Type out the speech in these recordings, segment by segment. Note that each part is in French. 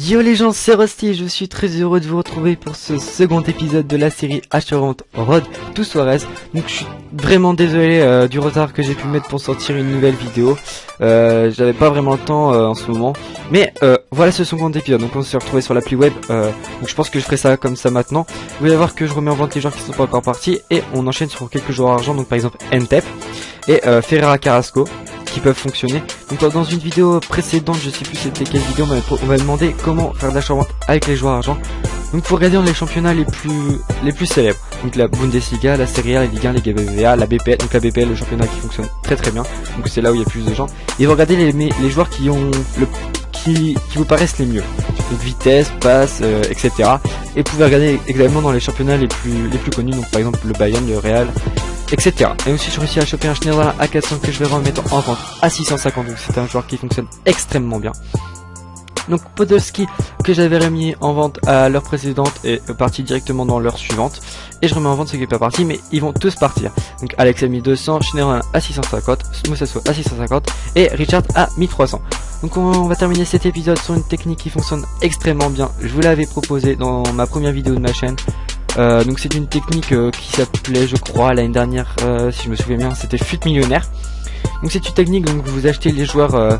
Yo les gens, c'est Rusty et je suis très heureux de vous retrouver pour ce second épisode de la série Assurance Road to Suarez. Donc je suis vraiment désolé du retard que j'ai pu mettre pour sortir une nouvelle vidéo. J'avais pas vraiment le temps en ce moment. Mais voilà ce second épisode, donc on s'est retrouvé sur l'appli web. Donc je pense que je ferai ça comme ça maintenant. Vous allez voir que je remets en vente les joueurs qui sont pas encore partis. Et on enchaîne sur quelques joueurs argent, donc par exemple Ntep et Ferreira Carrasco, qui peuvent fonctionner. Donc dans une vidéo précédente, je sais plus c'était quelle vidéo, on m'a demandé comment faire de l'achat-vente avec les joueurs argent. Donc faut regarder dans les championnats les plus célèbres. Donc la Bundesliga, la Serie A, la Ligue 1, la BBVA, la BPL. Donc la BPL, le championnat qui fonctionne très bien. Donc c'est là où il y a plus de gens. Et vous regardez les joueurs qui ont qui vous paraissent les mieux. Donc vitesse, passe, etc. Et vous pouvez regarder également dans les championnats les plus connus. Donc par exemple le Bayern, le Real, etc. Et aussi j'ai réussi à choper un Schneiderlin à 400 que je vais remettre en vente à 650. Donc c'est un joueur qui fonctionne extrêmement bien. Donc Podolski que j'avais remis en vente à l'heure précédente est parti directement dans l'heure suivante. Et je remets en vente ce qui n'est pas parti, mais ils vont tous partir. Donc Alex a mis 200, Schneiderlin à 650, Moussasso à 650 et Richard à 1300. Donc on va terminer cet épisode sur une technique qui fonctionne extrêmement bien. Je vous l'avais proposé dans ma première vidéo de ma chaîne. Donc c'est une technique qui s'appelait, je crois, l'année dernière, si je me souviens bien, c'était Fut Millionnaire. Donc c'est une technique, donc vous achetez les joueurs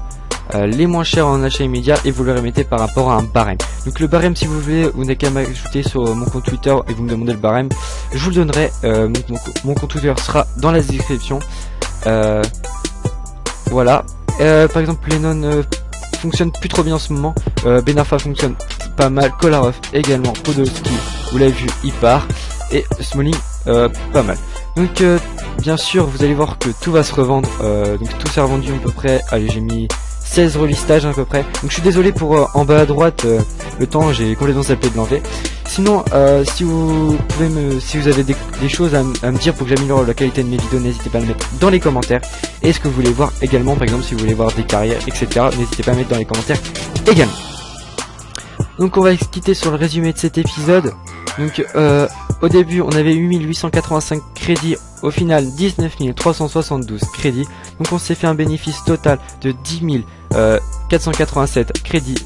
les moins chers en achat immédiat et vous le remettez par rapport à un barème. Donc le barème, si vous voulez, vous n'avez qu'à m'ajouter sur mon compte Twitter et vous me demandez le barème, je vous le donnerai. Mon compte Twitter sera dans la description. Voilà. Par exemple, Lennon fonctionne plus trop bien en ce moment. Benafa fonctionne pas mal. Kolarov également. Podolski, vous l'avez vu, il part. Et Smalling, pas mal. Donc bien sûr, vous allez voir que tout va se revendre. Donc tout s'est revendu à peu près. Allez, j'ai mis 16 relistages à peu près. Donc je suis désolé pour en bas à droite le temps, j'ai complètement zappé de l'enlever. Sinon si vous avez des choses à me dire pour que j'améliore la qualité de mes vidéos, n'hésitez pas à le mettre dans les commentaires. Et ce que vous voulez voir également, par exemple si vous voulez voir des carrières, etc. N'hésitez pas à mettre dans les commentaires également. Donc on va se quitter sur le résumé de cet épisode. Donc au début on avait 8885 crédits, au final 19 372 crédits. Donc on s'est fait un bénéfice total de 10 487 crédits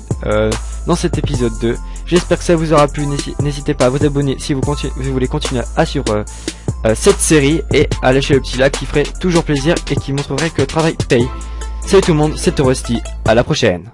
dans cet épisode 2. J'espère que ça vous aura plu. N'hésitez pas à vous abonner si vous voulez continuer à suivre cette série et à lâcher le petit like qui ferait toujours plaisir et qui montrerait que le travail paye. Salut tout le monde, c'était Rusty, à la prochaine.